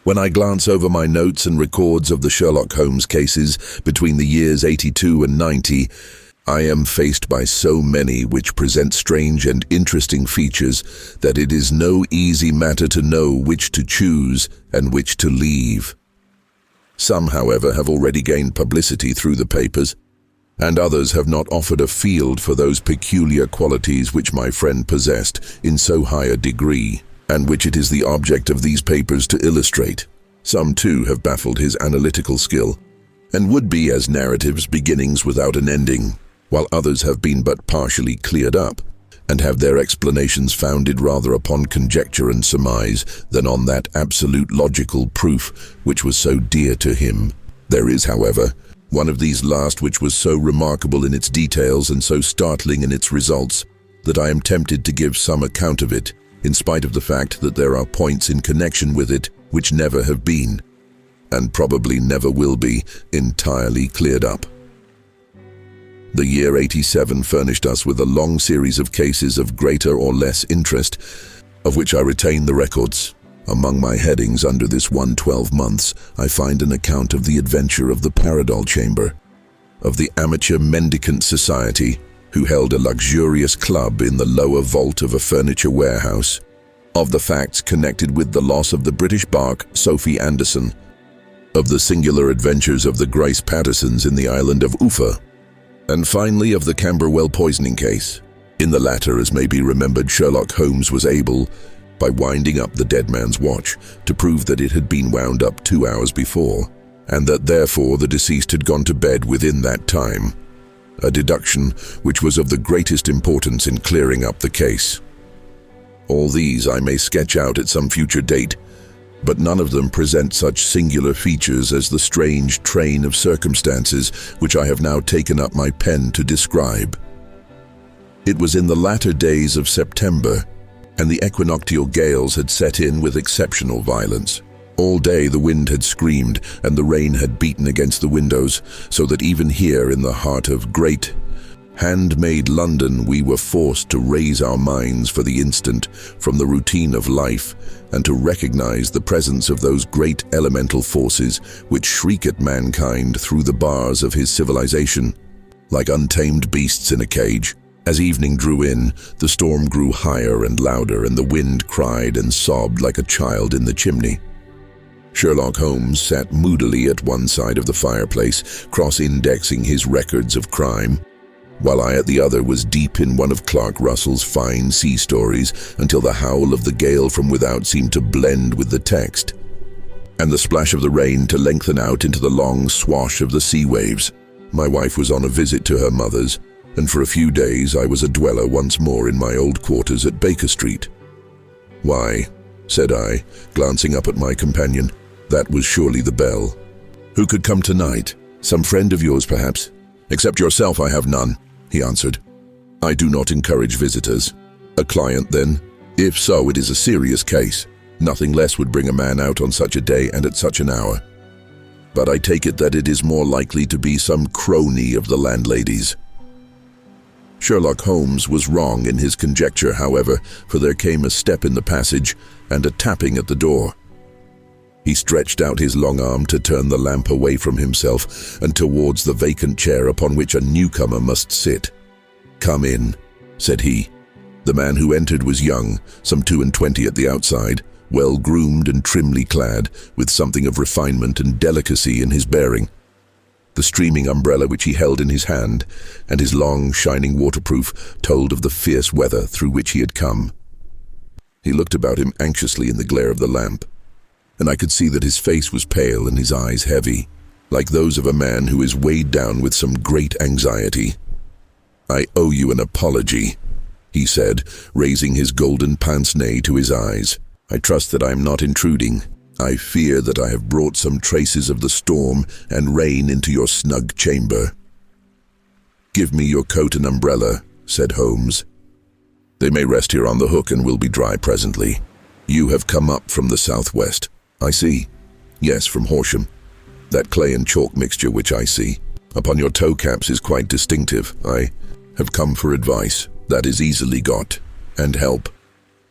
When I glance over my notes and records of the Sherlock Holmes cases between the years 82 and 90, I am faced by so many which present strange and interesting features that it is no easy matter to know which to choose and which to leave. Some, however, have already gained publicity through the papers, and others have not offered a field for those peculiar qualities which my friend possessed in so high a degree, and which it is the object of these papers to illustrate. Some, too, have baffled his analytical skill, and would be as narratives beginnings without an ending, while others have been but partially cleared up, and have their explanations founded rather upon conjecture and surmise than on that absolute logical proof which was so dear to him. There is, however, one of these last which was so remarkable in its details and so startling in its results that I am tempted to give some account of it, in spite of the fact that there are points in connection with it which never have been, and probably never will be, entirely cleared up. The year 87 furnished us with a long series of cases of greater or less interest, of which I retain the records. Among my headings under this 112 months, I find an account of the adventure of the Paradol Chamber, of the Amateur Mendicant Society, who held a luxurious club in the lower vault of a furniture warehouse, of the facts connected with the loss of the British bark Sophie Anderson, of the singular adventures of the Grace Pattersons in the island of Ufa, and finally of the Camberwell poisoning case. In the latter, as may be remembered, Sherlock Holmes was able, by winding up the dead man's watch, to prove that it had been wound up 2 hours before, and that therefore the deceased had gone to bed within that time, a deduction which was of the greatest importance in clearing up the case. All these I may sketch out at some future date, but none of them present such singular features as the strange train of circumstances which I have now taken up my pen to describe. It was in the latter days of September, and the equinoctial gales had set in with exceptional violence. All day the wind had screamed, and the rain had beaten against the windows, so that even here in the heart of great, handmade London we were forced to raise our minds for the instant from the routine of life and to recognize the presence of those great elemental forces which shriek at mankind through the bars of his civilization, like untamed beasts in a cage. As evening drew in, the storm grew higher and louder, and the wind cried and sobbed like a child in the chimney. Sherlock Holmes sat moodily at one side of the fireplace, cross-indexing his records of crime, while I at the other was deep in one of Clark Russell's fine sea stories until the howl of the gale from without seemed to blend with the text, and the splash of the rain to lengthen out into the long swash of the sea waves. My wife was on a visit to her mother's, and for a few days I was a dweller once more in my old quarters at Baker Street. "Why," said I, glancing up at my companion, "that was surely the bell. Who could come tonight? Some friend of yours, perhaps?" "Except yourself, I have none," he answered. "I do not encourage visitors." "A client, then? If so, it is a serious case. Nothing less would bring a man out on such a day and at such an hour. But I take it that it is more likely to be some crony of the landlady's." Sherlock Holmes was wrong in his conjecture, however, for there came a step in the passage and a tapping at the door. He stretched out his long arm to turn the lamp away from himself and towards the vacant chair upon which a newcomer must sit. "Come in," said he. The man who entered was young, some 22 at the outside, well-groomed and trimly clad, with something of refinement and delicacy in his bearing. The streaming umbrella which he held in his hand, and his long, shining waterproof, told of the fierce weather through which he had come. He looked about him anxiously in the glare of the lamp, and I could see that his face was pale and his eyes heavy, like those of a man who is weighed down with some great anxiety. "I owe you an apology," he said, raising his golden pince-nez to his eyes. "I trust that I am not intruding. I fear that I have brought some traces of the storm and rain into your snug chamber." "Give me your coat and umbrella," said Holmes. "They may rest here on the hook and will be dry presently. You have come up from the southwest, I see." "Yes, from Horsham. That clay and chalk mixture which I see upon your toe caps is quite distinctive. I have come for advice. That is easily got. And help.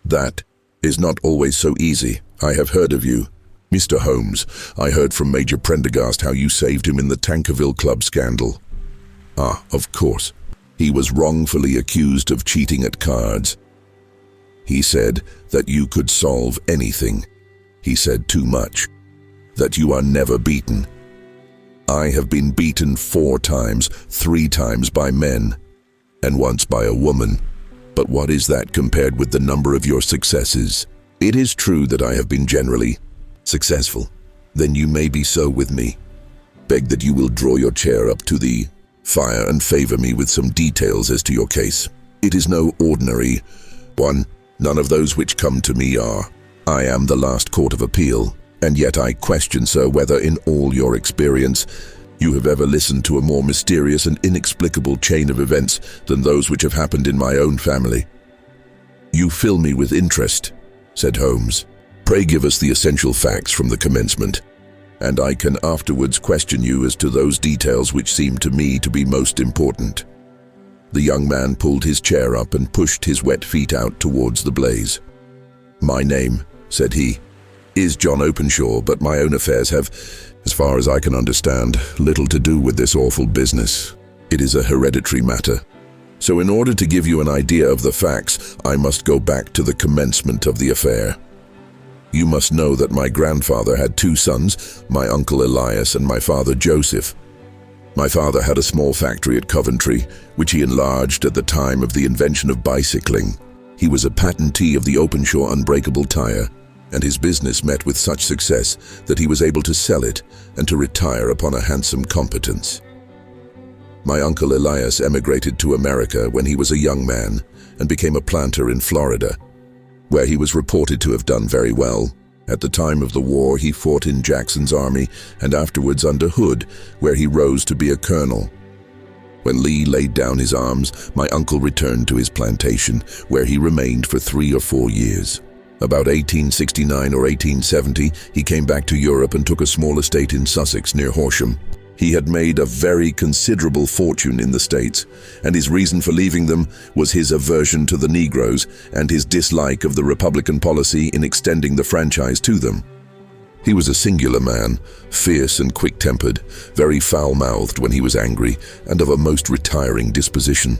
That is not always so easy. I have heard of you. Mr. Holmes, I heard from Major Prendergast how you saved him in the Tankerville Club scandal. Ah, of course. He was wrongfully accused of cheating at cards. He said that you could solve anything. He said too much. That you are never beaten. I have been beaten 4 times, 3 times by men, and once by a woman. But what is that compared with the number of your successes? It is true that I have been generally successful. Then you may be so with me. Beg that you will draw your chair up to the fire and favor me with some details as to your case. It is no ordinary one. None of those which come to me are. I am the last court of appeal, and yet I question, sir, whether in all your experience you have ever listened to a more mysterious and inexplicable chain of events than those which have happened in my own family. You fill me with interest, said Holmes. Pray give us the essential facts from the commencement, and I can afterwards question you as to those details which seem to me to be most important. The young man pulled his chair up and pushed his wet feet out towards the blaze. My name, said he, is John Openshaw, but my own affairs have, as far as I can understand, little to do with this awful business. It is a hereditary matter. So in order to give you an idea of the facts, I must go back to the commencement of the affair. You must know that my grandfather had 2 sons, my uncle Elias and my father Joseph. My father had a small factory at Coventry, which he enlarged at the time of the invention of bicycling. He was a patentee of the Openshaw unbreakable tire, and his business met with such success that he was able to sell it and to retire upon a handsome competence. My uncle Elias emigrated to America when he was a young man and became a planter in Florida, where he was reported to have done very well. At the time of the war, he fought in Jackson's army and afterwards under Hood, where he rose to be a colonel. When Lee laid down his arms, my uncle returned to his plantation, where he remained for 3 or 4 years. About 1869 or 1870, he came back to Europe and took a small estate in Sussex near Horsham. He had made a very considerable fortune in the States, and his reason for leaving them was his aversion to the Negroes and his dislike of the Republican policy in extending the franchise to them. He was a singular man, fierce and quick-tempered, very foul-mouthed when he was angry, and of a most retiring disposition.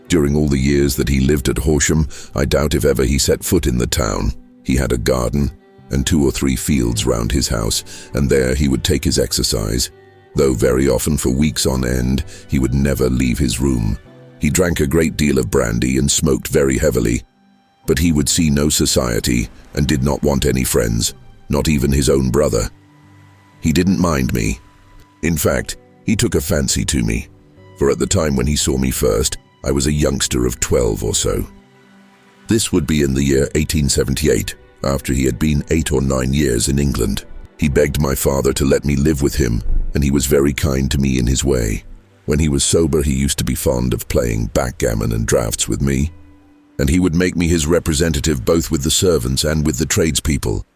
During all the years that he lived at Horsham, I doubt if ever he set foot in the town. He had a garden and 2 or 3 fields round his house, and there he would take his exercise. Though very often for weeks on end, he would never leave his room. He drank a great deal of brandy and smoked very heavily, but he would see no society and did not want any friends, not even his own brother. He didn't mind me. In fact, he took a fancy to me, for at the time when he saw me first, I was a youngster of 12 or so. This would be in the year 1878, after he had been 8 or 9 years in England. He begged my father to let me live with him, and he was very kind to me in his way. When he was sober, he used to be fond of playing backgammon and draughts with me, and he would make me his representative both with the servants and with the tradespeople,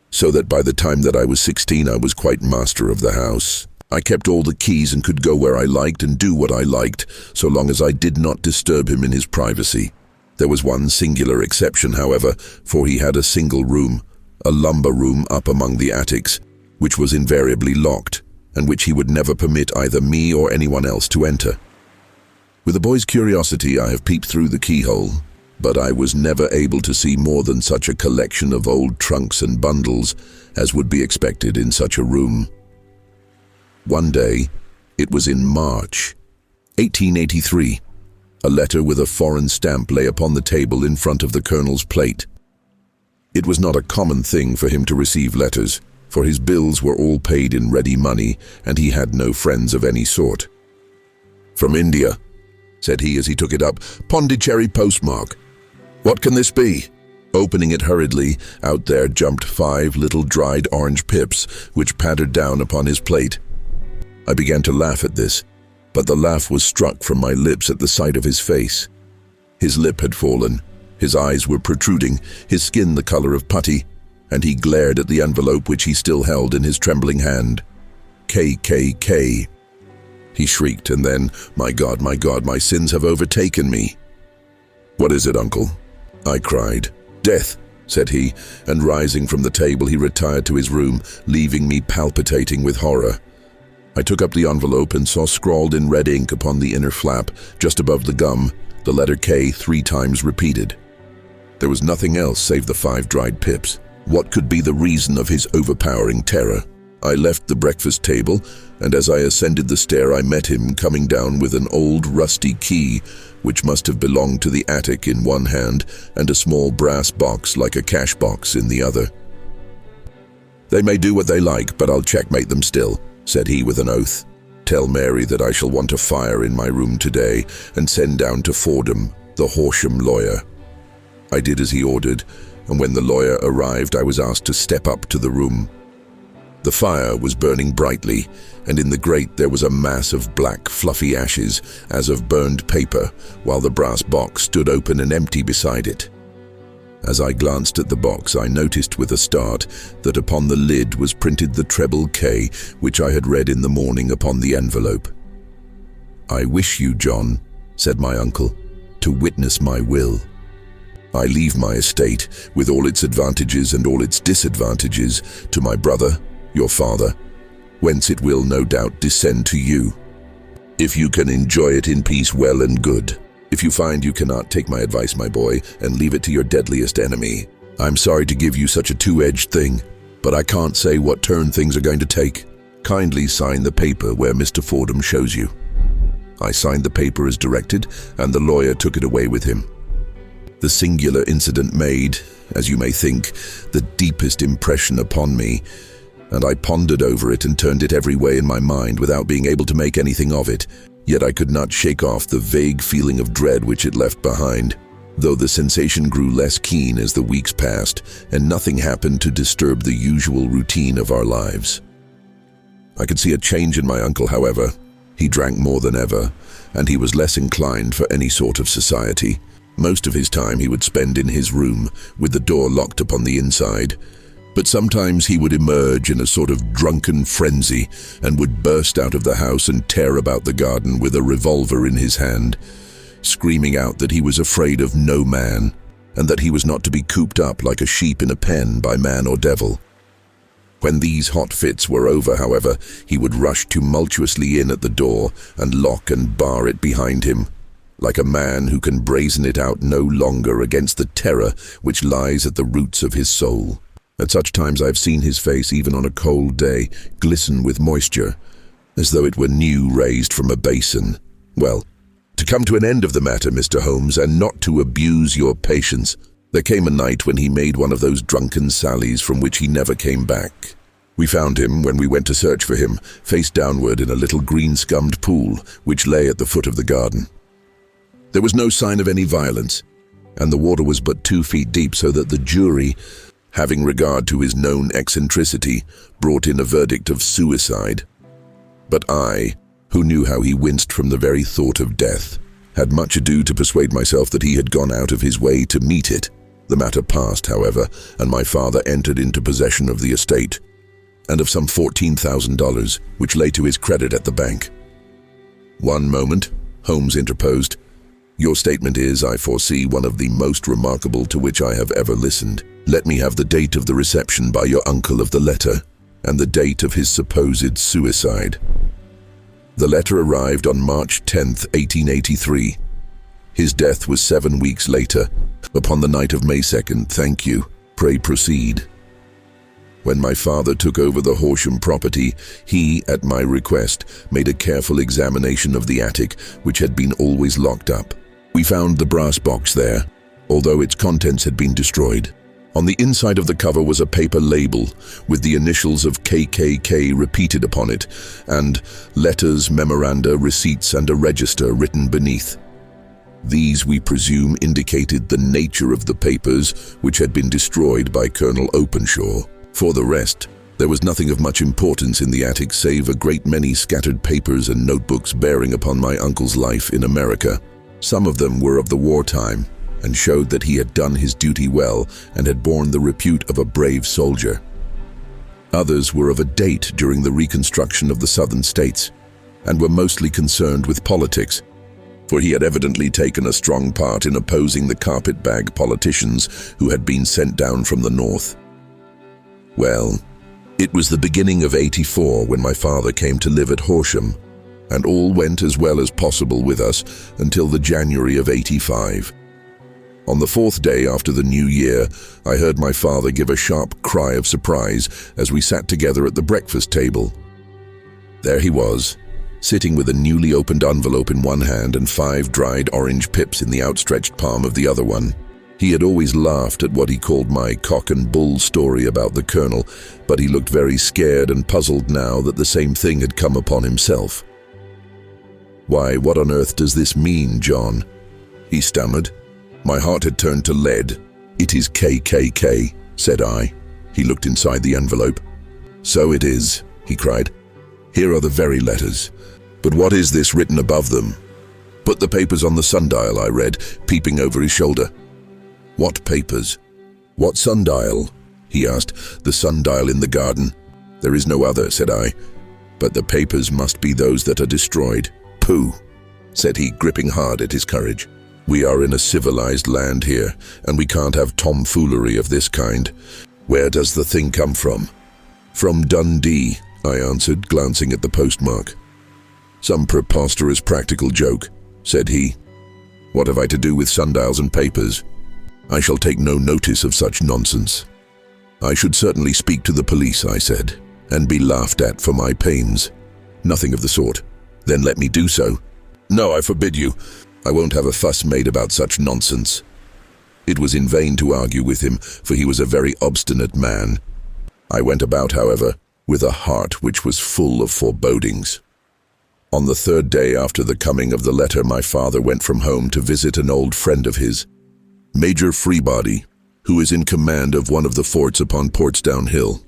so that by the time that I was 16, I was quite master of the house. I kept all the keys and could go where I liked and do what I liked, so long as I did not disturb him in his privacy. There was one singular exception, however, for he had a single room, a lumber room up among the attics, which was invariably locked, and which he would never permit either me or anyone else to enter. With a boy's curiosity, I have peeped through the keyhole, but I was never able to see more than such a collection of old trunks and bundles as would be expected in such a room. One day, it was in March, 1883, a letter with a foreign stamp lay upon the table in front of the colonel's plate. It was not a common thing for him to receive letters, for his bills were all paid in ready money, and he had no friends of any sort. "From India," said he as he took it up, "Pondicherry postmark. What can this be?" Opening it hurriedly, out there jumped 5 little dried orange pips, which pattered down upon his plate. I began to laugh at this, but the laugh was struck from my lips at the sight of his face. His lip had fallen, his eyes were protruding, his skin the color of putty, and he glared at the envelope which he still held in his trembling hand. "KKK." He shrieked, and then, my God, my sins have overtaken me." "What is it, uncle?" I cried. "Death," said he, and rising from the table he retired to his room, leaving me palpitating with horror. I took up the envelope and saw scrawled in red ink upon the inner flap, just above the gum, the letter K 3 times repeated. There was nothing else save the 5 dried pips. What could be the reason of his overpowering terror? I left the breakfast table, and as I ascended the stair I met him coming down with an old rusty key, which must have belonged to the attic, in one hand, and a small brass box like a cash box in the other. "They may do what they like, but I'll checkmate them still," said he with an oath. "Tell Mary that I shall want a fire in my room today, and send down to Fordham, the Horsham lawyer." I did as he ordered, and when the lawyer arrived I was asked to step up to the room. The fire was burning brightly, and in the grate there was a mass of black, fluffy ashes, as of burned paper, while the brass box stood open and empty beside it. As I glanced at the box, I noticed with a start that upon the lid was printed the treble K, which I had read in the morning upon the envelope. "I wish you, John," said my uncle, "to witness my will. I leave my estate, with all its advantages and all its disadvantages, to my brother, your father, whence it will no doubt descend to you. If you can enjoy it in peace, well and good. If you find you cannot, take my advice, my boy, and leave it to your deadliest enemy. I'm sorry to give you such a two-edged thing, but I can't say what turn things are going to take. Kindly sign the paper where Mr. Fordham shows you." I signed the paper as directed, and the lawyer took it away with him. The singular incident made, as you may think, the deepest impression upon me, and I pondered over it and turned it every way in my mind without being able to make anything of it. Yet I could not shake off the vague feeling of dread which it left behind, though the sensation grew less keen as the weeks passed, and nothing happened to disturb the usual routine of our lives. I could see a change in my uncle, however. He drank more than ever, and he was less inclined for any sort of society. Most of his time he would spend in his room, with the door locked upon the inside. But sometimes he would emerge in a sort of drunken frenzy and would burst out of the house and tear about the garden with a revolver in his hand, screaming out that he was afraid of no man, and that he was not to be cooped up like a sheep in a pen by man or devil. When these hot fits were over, however, he would rush tumultuously in at the door and lock and bar it behind him, like a man who can brazen it out no longer against the terror which lies at the roots of his soul. At such times I have seen his face, even on a cold day, glisten with moisture, as though it were new raised from a basin. Well, to come to an end of the matter, Mr. Holmes, and not to abuse your patience, there came a night when he made one of those drunken sallies from which he never came back. We found him, when we went to search for him, face downward in a little green-scummed pool which lay at the foot of the garden. There was no sign of any violence, and the water was but 2 feet deep, so that the jury, having regard to his known eccentricity, brought in a verdict of suicide. But I, who knew how he winced from the very thought of death, had much ado to persuade myself that he had gone out of his way to meet it. The matter passed, however, and my father entered into possession of the estate, and of some $14,000, which lay to his credit at the bank. "One moment," Holmes interposed. "Your statement is, I foresee, one of the most remarkable to which I have ever listened. Let me have the date of the reception by your uncle of the letter, and the date of his supposed suicide." The letter arrived on March 10th, 1883. His death was 7 weeks later, upon the night of May 2nd. Thank you. Pray proceed. When my father took over the Horsham property, he, at my request, made a careful examination of the attic, which had been always locked up. We found the brass box there, although its contents had been destroyed. On the inside of the cover was a paper label with the initials of KKK repeated upon it, and letters, memoranda, receipts, and a register written beneath. These, we presume, indicated the nature of the papers which had been destroyed by Colonel Openshaw. For the rest, there was nothing of much importance in the attic save a great many scattered papers and notebooks bearing upon my uncle's life in America. Some of them were of the wartime, and showed that he had done his duty well and had borne the repute of a brave soldier. Others were of a date during the reconstruction of the southern states, and were mostly concerned with politics. for he had evidently taken a strong part in opposing the carpetbag politicians who had been sent down from the north. Well, it was the beginning of '84 when my father came to live at Horsham, and all went as well as possible with us until the January of '85. On the fourth day after the new year, I heard my father give a sharp cry of surprise as we sat together at the breakfast table. There he was, sitting with a newly opened envelope in one hand and 5 dried orange pips in the outstretched palm of the other one. He had always laughed at what he called my cock and bull story about the colonel, but he looked very scared and puzzled now that the same thing had come upon himself. "Why, what on earth does this mean, John?" he stammered. My heart had turned to lead. "It is KKK, said I. He looked inside the envelope. "So it is," he cried. "Here are the very letters. But what is this written above them?" "Put the papers on the sundial," I read, peeping over his shoulder. "What papers?" "What sundial?" he asked. "The sundial in the garden." "There is no other," said I. "But the papers must be those that are destroyed." "Pooh," said he, gripping hard at his courage. "We are in a civilized land here, and we can't have tomfoolery of this kind. Where does the thing come from?" "From Dundee," I answered, glancing at the postmark. "Some preposterous practical joke," said he. "What have I to do with sundials and papers? I shall take no notice of such nonsense." "I should certainly speak to the police," I said, "and be laughed at for my pains." "Nothing of the sort." "Then let me do so." "No, I forbid you. I won't have a fuss made about such nonsense." It was in vain to argue with him, for he was a very obstinate man. I went about, however, with a heart which was full of forebodings. On the third day after the coming of the letter, my father went from home to visit an old friend of his, Major Freebody, who is in command of one of the forts upon Portsdown Hill.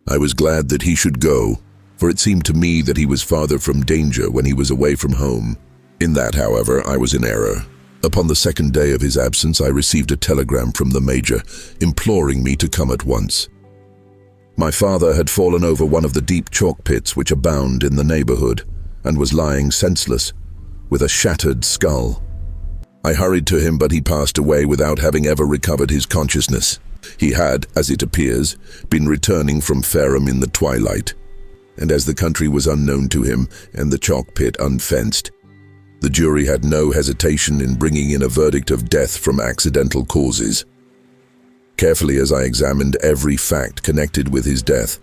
I was glad that he should go, for it seemed to me that he was farther from danger when he was away from home. In that, however, I was in error. Upon the second day of his absence, I received a telegram from the Major, imploring me to come at once. My father had fallen over one of the deep chalk pits which abound in the neighborhood, and was lying senseless, with a shattered skull. I hurried to him, but he passed away without having ever recovered his consciousness. He had, as it appears, been returning from Fareham in the twilight, and as the country was unknown to him and the chalk pit unfenced, the jury had no hesitation in bringing in a verdict of death from accidental causes. Carefully as I examined every fact connected with his death,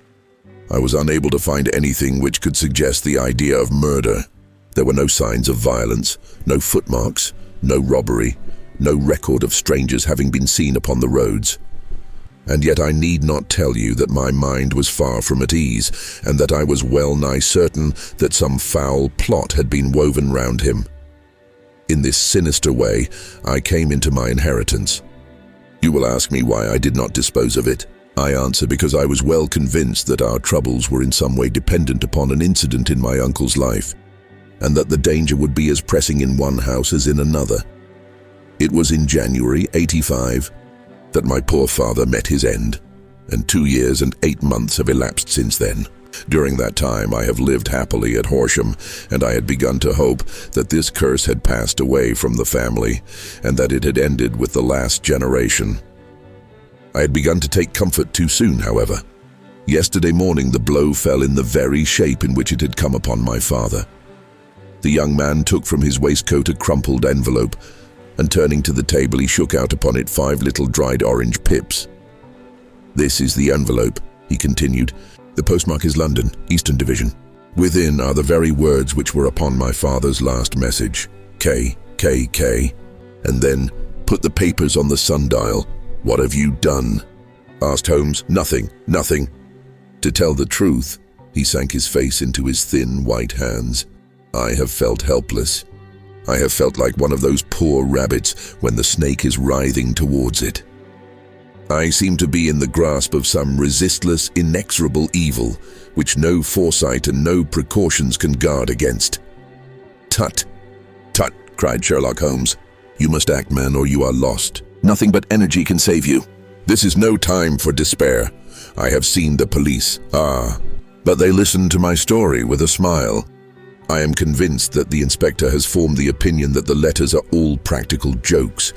I was unable to find anything which could suggest the idea of murder. There were no signs of violence, no footmarks, no robbery, no record of strangers having been seen upon the roads. And yet I need not tell you that my mind was far from at ease, and that I was well nigh certain that some foul plot had been woven round him. In this sinister way, I came into my inheritance. You will ask me why I did not dispose of it. I answer because I was well convinced that our troubles were in some way dependent upon an incident in my uncle's life, and that the danger would be as pressing in one house as in another. It was in January '85 that my poor father met his end, and 2 years and 8 months have elapsed since then. During that time I have lived happily at Horsham, and I had begun to hope that this curse had passed away from the family, and that it had ended with the last generation. I had begun to take comfort too soon, however. Yesterday morning the blow fell in the very shape in which it had come upon my father. The young man took from his waistcoat a crumpled envelope, and turning to the table he shook out upon it 5 little dried orange pips. "This is the envelope," he continued. "The postmark is London, Eastern Division. Within are the very words which were upon my father's last message, KKK. And then, put the papers on the sundial." "What have you done?" asked Holmes. Nothing. To tell the truth," he sank his face into his thin white hands, "I have felt helpless. I have felt like one of those poor rabbits when the snake is writhing towards it. I seem to be in the grasp of some resistless, inexorable evil, which no foresight and no precautions can guard against." "Tut, tut," cried Sherlock Holmes. "You must act, man, or you are lost. Nothing but energy can save you. This is no time for despair. I have seen the police. But they listened to my story with a smile. I am convinced that the inspector has formed the opinion that the letters are all practical jokes,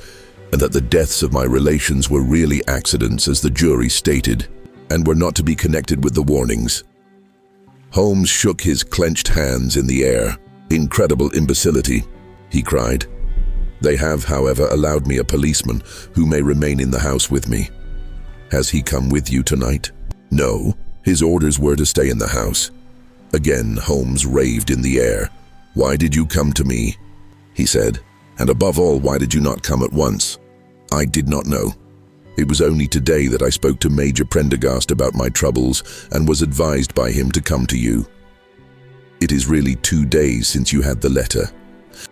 and that the deaths of my relations were really accidents, as the jury stated, and were not to be connected with the warnings. Holmes shook his clenched hands in the air. Incredible imbecility, he cried. They have, however, allowed me a policeman who may remain in the house with me. Has he come with you tonight? No, his orders were to stay in the house. Again, Holmes raved in the air. Why did you come to me? He said. And above all, why did you not come at once? I did not know. It was only today that I spoke to Major Prendergast about my troubles and was advised by him to come to you. It is really 2 days since you had the letter.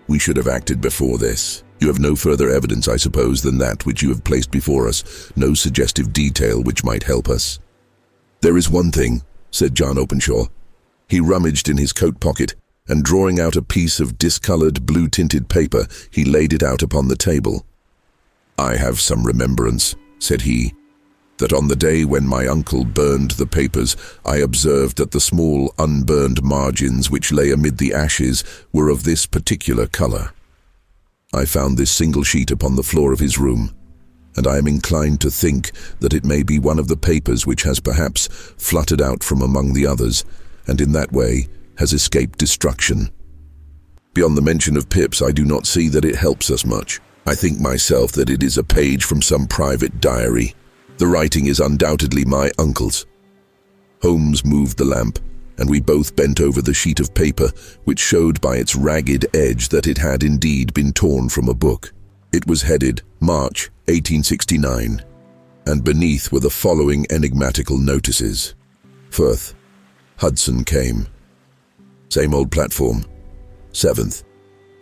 We should have acted before this. You have no further evidence, I suppose, than that which you have placed before us, no suggestive detail which might help us. There is one thing, said John Openshaw. He rummaged in his coat pocket, and drawing out a piece of discolored, blue-tinted paper, he laid it out upon the table. I have some remembrance, said he, that on the day when my uncle burned the papers, I observed that the small, unburned margins which lay amid the ashes were of this particular color. I found this single sheet upon the floor of his room, and I am inclined to think that it may be one of the papers which has perhaps fluttered out from among the others, and in that way has escaped destruction. Beyond the mention of Pip's, I do not see that it helps us much. I think myself that it is a page from some private diary. The writing is undoubtedly my uncle's. Holmes moved the lamp, and we both bent over the sheet of paper, which showed by its ragged edge that it had indeed been torn from a book. It was headed March 1869, and beneath were the following enigmatical notices. Firth, Hudson came. Same old platform. 7th,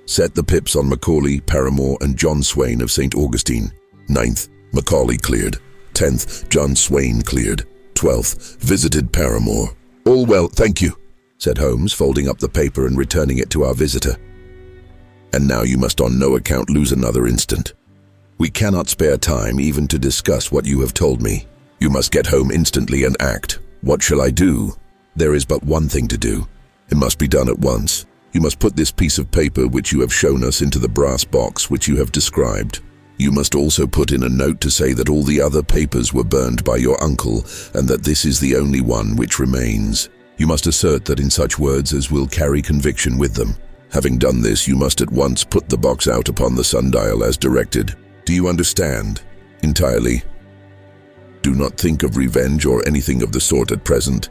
set the Pips on Macaulay, Paramore, and John Swain of St. Augustine. 9th, Macaulay cleared. 10th, John Swain cleared. 12th, visited Paramore. All well, thank you, said Holmes, folding up the paper and returning it to our visitor. And now you must on no account lose another instant. We cannot spare time even to discuss what you have told me. You must get home instantly and act. What shall I do? There is but one thing to do. It must be done at once. You must put this piece of paper which you have shown us into the brass box which you have described. You must also put in a note to say that all the other papers were burned by your uncle, and that this is the only one which remains. You must assert that in such words as will carry conviction with them. Having done this, you must at once put the box out upon the sundial as directed. Do you understand? Entirely. Do not think of revenge or anything of the sort at present.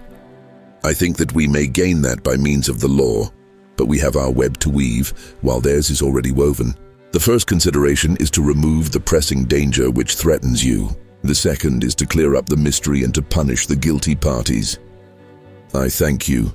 I think that we may gain that by means of the law, but we have our web to weave, while theirs is already woven. The first consideration is to remove the pressing danger which threatens you. The second is to clear up the mystery and to punish the guilty parties. I thank you,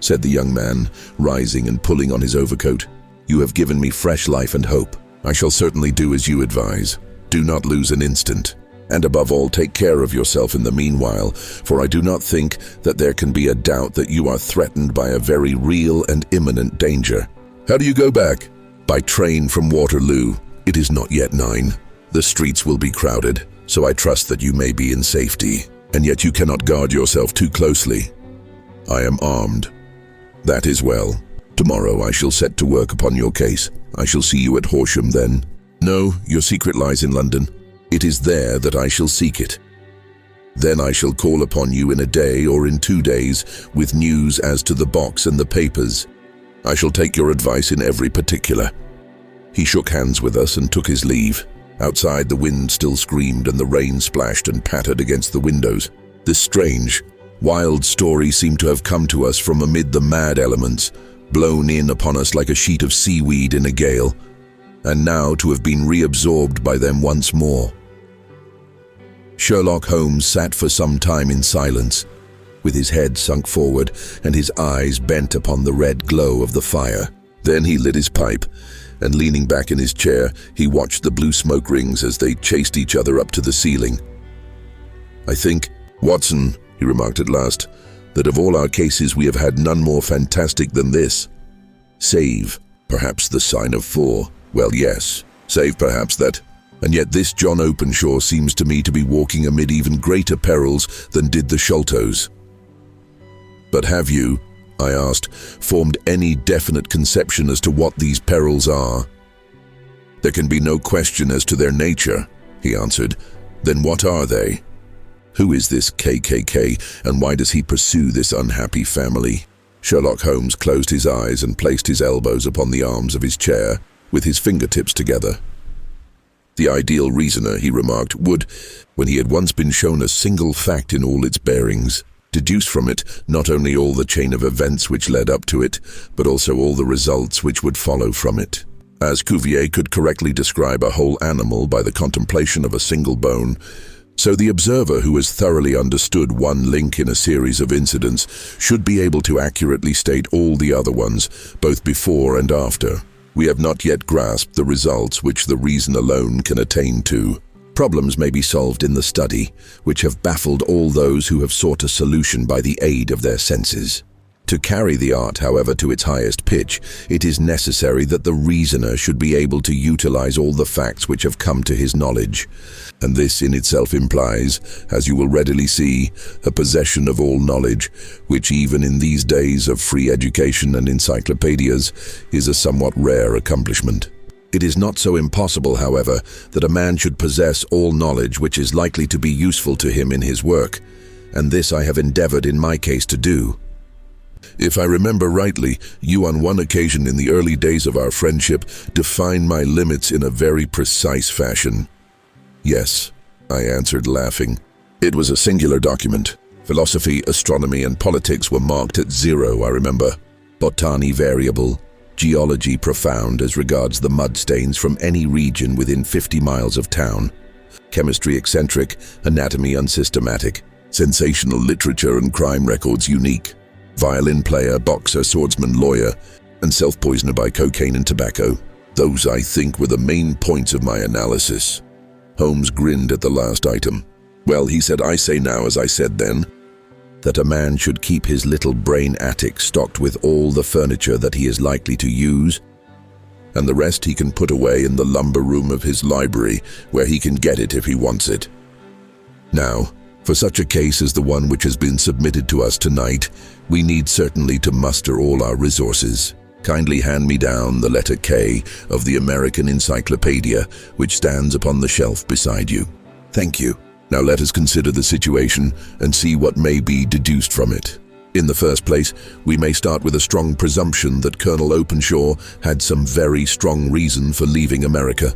said the young man, rising and pulling on his overcoat. You have given me fresh life and hope. I shall certainly do as you advise. Do not lose an instant. And above all, take care of yourself in the meanwhile, for I do not think that there can be a doubt that you are threatened by a very real and imminent danger. How do you go back? By train from Waterloo. It is not yet 9. The streets will be crowded, so I trust that you may be in safety. And yet you cannot guard yourself too closely. I am armed. That is well. Tomorrow I shall set to work upon your case. I shall see you at Horsham then. No, your secret lies in London. It is there that I shall seek it. Then I shall call upon you in a day or in 2 days with news as to the box and the papers. I shall take your advice in every particular. He shook hands with us and took his leave. Outside the wind still screamed and the rain splashed and pattered against the windows. This strange, wild story seemed to have come to us from amid the mad elements, blown in upon us like a sheet of seaweed in a gale, and now to have been reabsorbed by them once more. Sherlock Holmes sat for some time in silence, with his head sunk forward and his eyes bent upon the red glow of the fire. Then he lit his pipe, and leaning back in his chair, he watched the blue smoke rings as they chased each other up to the ceiling. I think, Watson, he remarked at last, that of all our cases we have had none more fantastic than this. Save, perhaps, the sign of 4. Well, yes, save perhaps that. And yet this John Openshaw seems to me to be walking amid even greater perils than did the Sholtos. But have you, I asked, formed any definite conception as to what these perils are. There can be no question as to their nature, he answered. Then what are they? Who is this KKK, and why does he pursue this unhappy family? Sherlock Holmes closed his eyes and placed his elbows upon the arms of his chair, with his fingertips together. The ideal reasoner, he remarked, would, when he had once been shown a single fact in all its bearings, deduce from it not only all the chain of events which led up to it, but also all the results which would follow from it. As Cuvier could correctly describe a whole animal by the contemplation of a single bone, so the observer who has thoroughly understood one link in a series of incidents should be able to accurately state all the other ones, both before and after. We have not yet grasped the results which the reason alone can attain to. Problems may be solved in the study, which have baffled all those who have sought a solution by the aid of their senses. To carry the art, however, to its highest pitch, it is necessary that the reasoner should be able to utilize all the facts which have come to his knowledge. And this in itself implies, as you will readily see, a possession of all knowledge, which even in these days of free education and encyclopedias is a somewhat rare accomplishment. It is not so impossible, however, that a man should possess all knowledge which is likely to be useful to him in his work, and this I have endeavored in my case to do. If I remember rightly, you on one occasion in the early days of our friendship defined my limits in a very precise fashion. Yes, I answered, laughing. It was a singular document. Philosophy, astronomy, and politics were marked at 0, I remember. Botany variable, geology profound as regards the mud stains from any region within 50 miles of town, chemistry eccentric, anatomy unsystematic, sensational literature and crime records unique, violin player, boxer, swordsman, lawyer, and self-poisoner by cocaine and tobacco. Those, I think, were the main points of my analysis. Holmes grinned at the last item. Well, he said, I say now as I said then, that a man should keep his little brain attic stocked with all the furniture that he is likely to use, and the rest he can put away in the lumber room of his library, where he can get it if he wants it. Now, for such a case as the one which has been submitted to us tonight, we need certainly to muster all our resources. Kindly hand me down the letter K of the American Encyclopedia, which stands upon the shelf beside you. Thank you. Now let us consider the situation and see what may be deduced from it. In the first place, we may start with a strong presumption that Colonel Openshaw had some very strong reason for leaving America.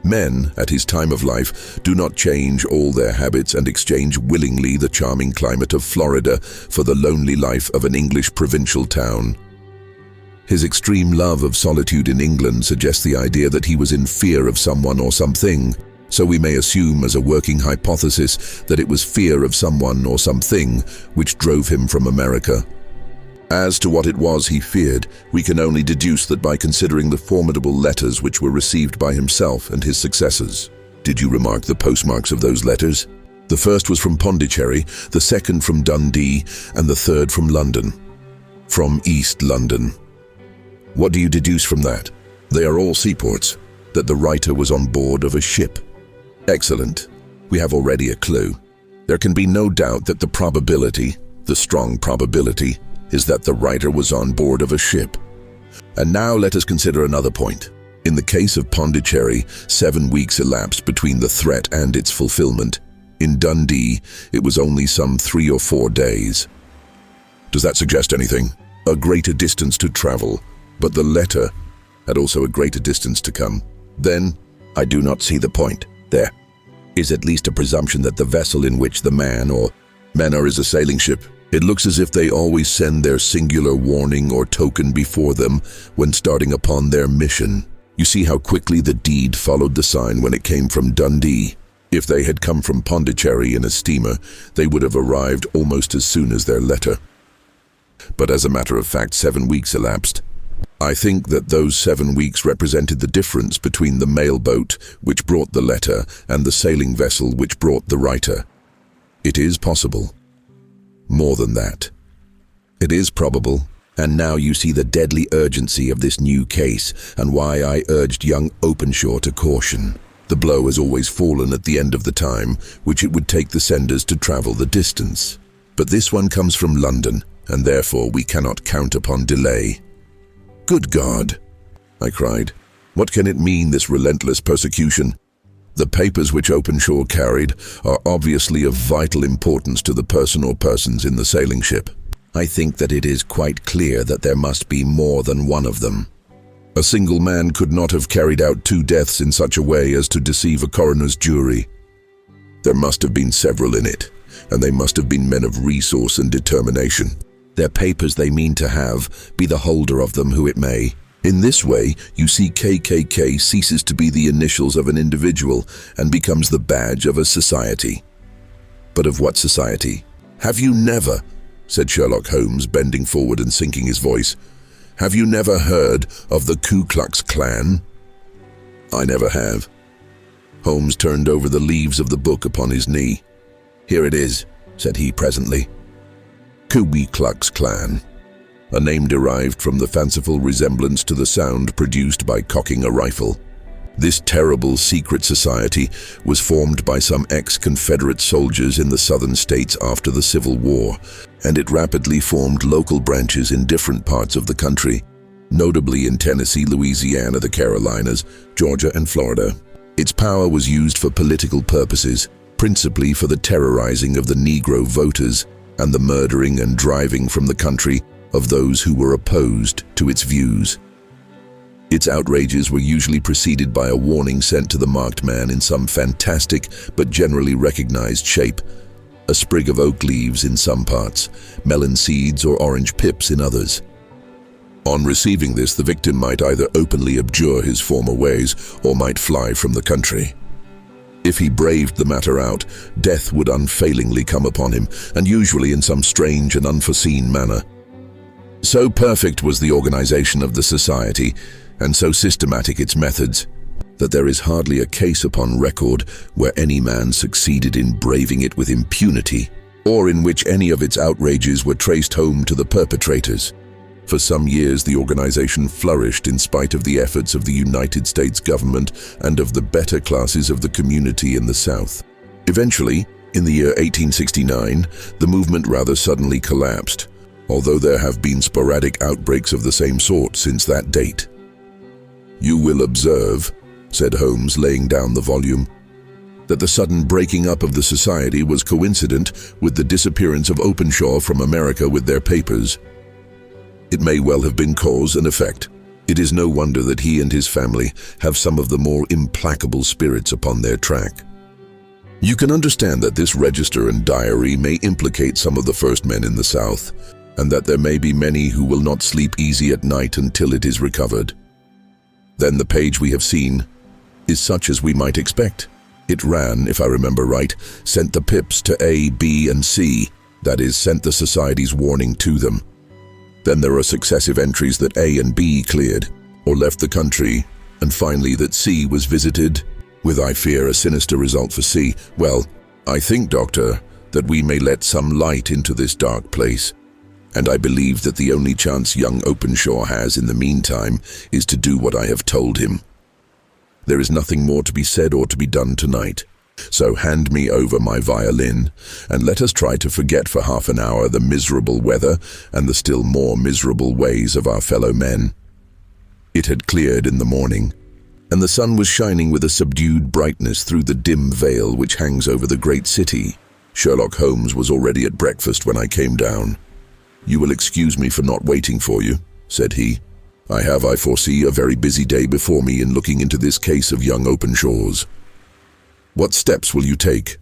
Men, at his time of life, do not change all their habits and exchange willingly the charming climate of Florida for the lonely life of an English provincial town. His extreme love of solitude in England suggests the idea that he was in fear of someone or something, so we may assume as a working hypothesis that it was fear of someone or something which drove him from America. As to what it was he feared, we can only deduce that by considering the formidable letters which were received by himself and his successors. Did you remark the postmarks of those letters? The first was from Pondicherry, the second from Dundee, and the third from London. From East London. What do you deduce from that? They are all seaports, that the writer was on board of a ship. Excellent. We have already a clue. There can be no doubt that the probability, the strong probability, is that the writer was on board of a ship. And now let us consider another point. In the case of Pondicherry, 7 weeks elapsed between the threat and its fulfillment. In Dundee, it was only some 3 or 4 days. Does that suggest anything? A greater distance to travel, but the letter had also a greater distance to come. Then, I do not see the point. There is at least a presumption that the vessel in which the man or manor is a sailing ship. It looks as if they always send their singular warning or token before them when starting upon their mission. You see how quickly the deed followed the sign when it came from Dundee. If they had come from Pondicherry in a steamer, they would have arrived almost as soon as their letter. But as a matter of fact, 7 weeks elapsed. I think that those 7 weeks represented the difference between the mail boat which brought the letter and the sailing vessel which brought the writer. It is possible. More than that. It is probable, and now you see the deadly urgency of this new case and why I urged young Openshaw to caution. The blow has always fallen at the end of the time which it would take the senders to travel the distance. But this one comes from London, and therefore we cannot count upon delay." "Good God!" I cried. "What can it mean, this relentless persecution? The papers which Openshaw carried are obviously of vital importance to the person or persons in the sailing ship." "I think that it is quite clear that there must be more than one of them. A single man could not have carried out 2 deaths in such a way as to deceive a coroner's jury. There must have been several in it, and they must have been men of resource and determination. Their papers they mean to have, be the holder of them who it may. In this way, you see, KKK ceases to be the initials of an individual and becomes the badge of a society." "But of what society?" "Have you never," said Sherlock Holmes, bending forward and sinking his voice, "have you never heard of the Ku Klux Klan?" "I never have." Holmes turned over the leaves of the book upon his knee. "Here it is," said he presently. Ku Klux Klan. A name derived from the fanciful resemblance to the sound produced by cocking a rifle. This terrible secret society was formed by some ex-Confederate soldiers in the southern states after the Civil War, and it rapidly formed local branches in different parts of the country, notably in Tennessee, Louisiana, the Carolinas, Georgia, and Florida. Its power was used for political purposes, principally for the terrorizing of the Negro voters and the murdering and driving from the country of those who were opposed to its views. Its outrages were usually preceded by a warning sent to the marked man in some fantastic but generally recognized shape: a sprig of oak leaves in some parts, melon seeds or orange pips in others. On receiving this, the victim might either openly abjure his former ways or might fly from the country. If he braved the matter out, death would unfailingly come upon him, and usually in some strange and unforeseen manner. So perfect was the organization of the society, and so systematic its methods, that there is hardly a case upon record where any man succeeded in braving it with impunity, or in which any of its outrages were traced home to the perpetrators. For some years the organization flourished in spite of the efforts of the United States government and of the better classes of the community in the South. Eventually, in the year 1869, the movement rather suddenly collapsed, although there have been sporadic outbreaks of the same sort since that date. "You will observe," said Holmes, laying down the volume, "that the sudden breaking up of the society was coincident with the disappearance of Openshaw from America with their papers. It may well have been cause and effect. It is no wonder that he and his family have some of the more implacable spirits upon their track. You can understand that this register and diary may implicate some of the first men in the South, and that there may be many who will not sleep easy at night until it is recovered. Then the page we have seen is such as we might expect. It ran, if I remember right, sent the pips to A, B, and C, that is, sent the society's warning to them. Then there are successive entries that A and B cleared, or left the country, and finally that C was visited, with, I fear, a sinister result for C. Well, I think, Doctor, that we may let some light into this dark place, and I believe that the only chance young Openshaw has in the meantime is to do what I have told him. There is nothing more to be said or to be done tonight, so hand me over my violin, and let us try to forget for half an hour the miserable weather and the still more miserable ways of our fellow men." It had cleared in the morning, and the sun was shining with a subdued brightness through the dim veil which hangs over the great city. Sherlock Holmes was already at breakfast when I came down. "You will excuse me for not waiting for you," said he. "I have, I foresee, a very busy day before me in looking into this case of young Openshaw's." "What steps will you take?"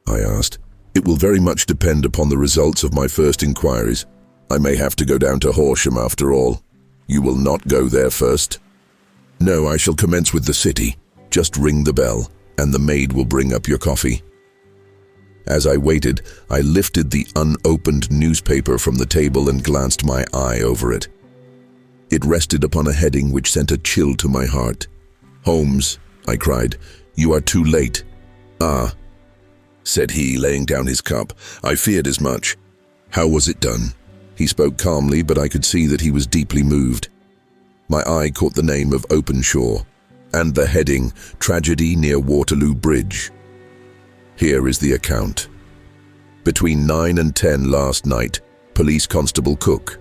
I asked. "It will very much depend upon the results of my first inquiries. I may have to go down to Horsham after all." "You will not go there first?" "No, I shall commence with the city. Just ring the bell, and the maid will bring up your coffee." As I waited, I lifted the unopened newspaper from the table and glanced my eye over it. It rested upon a heading which sent a chill to my heart. "Holmes," I cried, "you are too late." "Ah," said he, laying down his cup. "I feared as much. How was it done?" He spoke calmly, but I could see that he was deeply moved. My eye caught the name of Openshaw, and the heading, "Tragedy near Waterloo Bridge." Here is the account. "Between 9 and 10 last night, Police Constable Cook,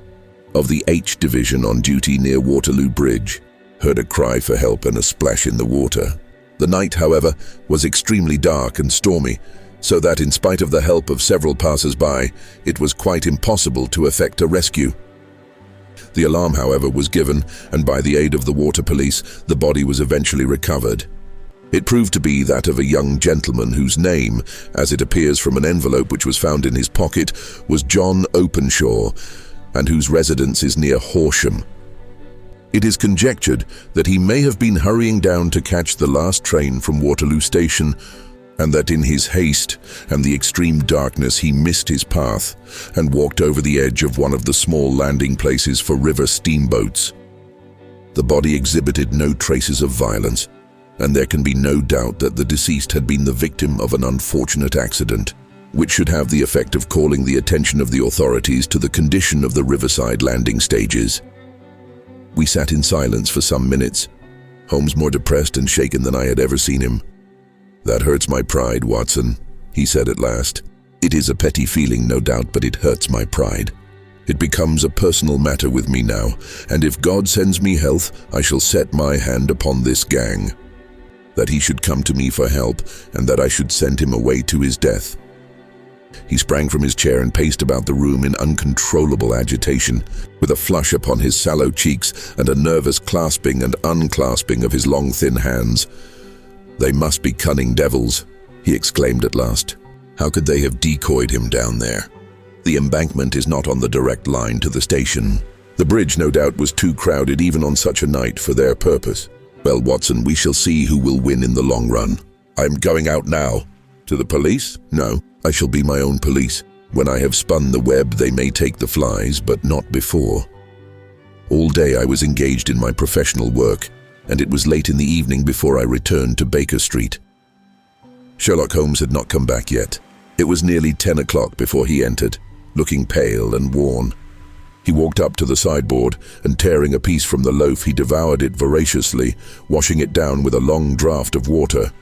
of the H Division on duty near Waterloo Bridge, heard a cry for help and a splash in the water. The night, however, was extremely dark and stormy, so that in spite of the help of several passers-by, it was quite impossible to effect a rescue. The alarm, however, was given, and by the aid of the water police, the body was eventually recovered. It proved to be that of a young gentleman whose name, as it appears from an envelope which was found in his pocket, was John Openshaw, and whose residence is near Horsham. It is conjectured that he may have been hurrying down to catch the last train from Waterloo Station, and that in his haste and the extreme darkness he missed his path and walked over the edge of one of the small landing places for river steamboats. The body exhibited no traces of violence, and there can be no doubt that the deceased had been the victim of an unfortunate accident, which should have the effect of calling the attention of the authorities to the condition of the riverside landing stages. We sat in silence for some minutes, Holmes more depressed and shaken than I had ever seen him. "That hurts my pride, Watson," he said at last. "It is a petty feeling, no doubt, but it hurts my pride. It becomes a personal matter with me now, and if God sends me health, I shall set my hand upon this gang. That he should come to me for help, and that I should send him away to his death." He sprang from his chair and paced about the room in uncontrollable agitation, with a flush upon his sallow cheeks and a nervous clasping and unclasping of his long, thin hands. "They must be cunning devils," he exclaimed at last. "How could they have decoyed him down there? The embankment is not on the direct line to the station. The bridge, no doubt, was too crowded even on such a night for their purpose. Well, Watson, we shall see who will win in the long run. I'm going out now." "To the police?" "No, I shall be my own police. When I have spun the web, they may take the flies, but not before." All day I was engaged in my professional work, and it was late in the evening before I returned to Baker Street. Sherlock Holmes had not come back yet. It was nearly 10 o'clock before he entered, looking pale and worn. He walked up to the sideboard, and tearing a piece from the loaf, he devoured it voraciously, washing it down with a long draught of water.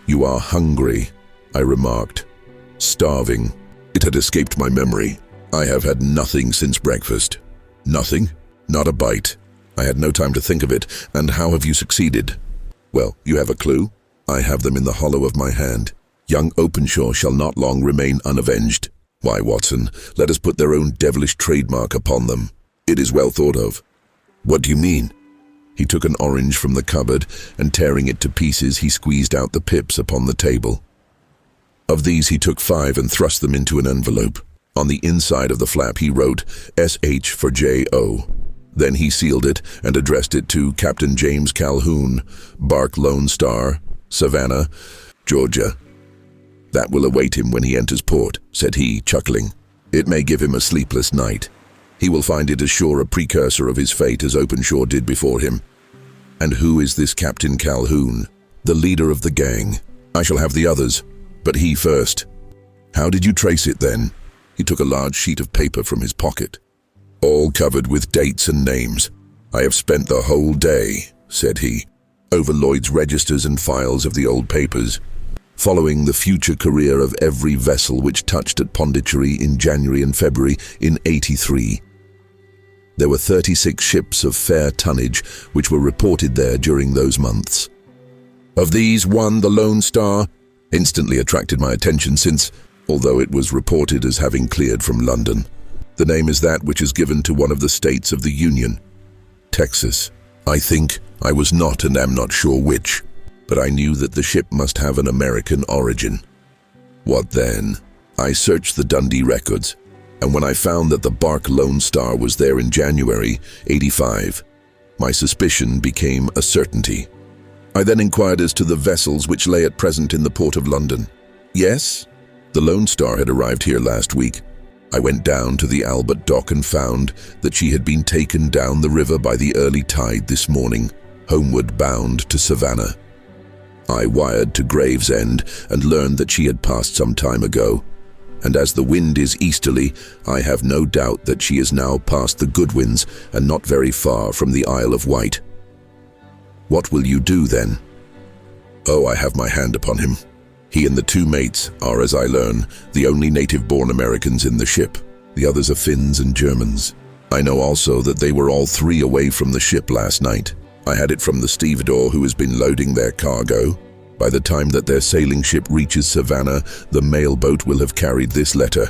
"You are hungry," I remarked. "Starving." It had escaped my memory. "I have had nothing since breakfast." "Nothing?" "Not a bite." I had no time to think of it. "And how have you succeeded?" "Well, you have a clue?" "I have them in the hollow of my hand. Young Openshaw shall not long remain unavenged." "Why, Watson, let us put their own devilish trademark upon them. It is well thought of." "What do you mean?" He took an orange from the cupboard, and tearing it to pieces, he squeezed out the pips upon the table. Of these he took 5 and thrust them into an envelope. On the inside of the flap he wrote S.H. for J.O. Then he sealed it and addressed it to Captain James Calhoun, Bark Lone Star, Savannah, Georgia. "That will await him when he enters port," said he, chuckling. "It may give him a sleepless night. He will find it as sure a precursor of his fate as Openshaw did before him." "And who is this Captain Calhoun?" "The leader of the gang. I shall have the others, but he first." "How did you trace it then?" He took a large sheet of paper from his pocket. "All covered with dates and names. I have spent the whole day," said he, "over Lloyd's registers and files of the old papers, following the future career of every vessel which touched at Pondicherry in January and February in '83. There were 36 ships of fair tonnage which were reported there during those months. Of these, one, the Lone Star, instantly attracted my attention since, although it was reported as having cleared from London, the name is that which is given to one of the states of the Union, Texas. I think, I was not and am not sure which, but I knew that the ship must have an American origin. What then? I searched the Dundee records, and when I found that the bark Lone Star was there in January '85, my suspicion became a certainty. I then inquired as to the vessels which lay at present in the port of London. Yes, the Lone Star had arrived here last week. I went down to the Albert dock and found that she had been taken down the river by the early tide this morning, homeward bound to Savannah. I wired to Gravesend and learned that she had passed some time ago, and as the wind is easterly, I have no doubt that she is now past the Goodwins and not very far from the Isle of Wight. What will you do then? Oh, I have my hand upon him. He and the 2 mates are, as I learn, the only native-born Americans in the ship. The others are Finns and Germans. I know also that they were all three away from the ship last night. I had it from the stevedore who has been loading their cargo. By the time that their sailing ship reaches Savannah, the mail boat will have carried this letter,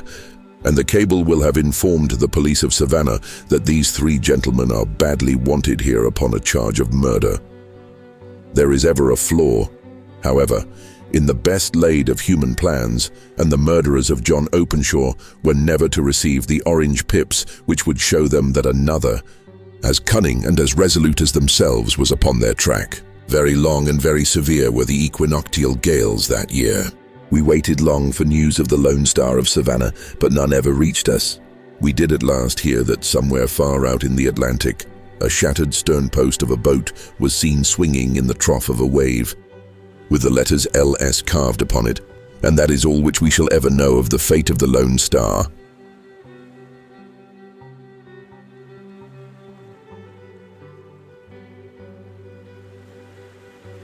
and the cable will have informed the police of Savannah that these three gentlemen are badly wanted here upon a charge of murder. There is ever a flaw, however, in the best laid of human plans, and the murderers of John Openshaw were never to receive the orange pips which would show them that another, as cunning and as resolute as themselves, was upon their track. Very long and very severe were the equinoctial gales that year. We waited long for news of the Lone Star of Savannah, but none ever reached us. We did at last hear that somewhere far out in the Atlantic, a shattered sternpost of a boat was seen swinging in the trough of a wave, with the letters LS carved upon it, and that is all which we shall ever know of the fate of the Lone Star.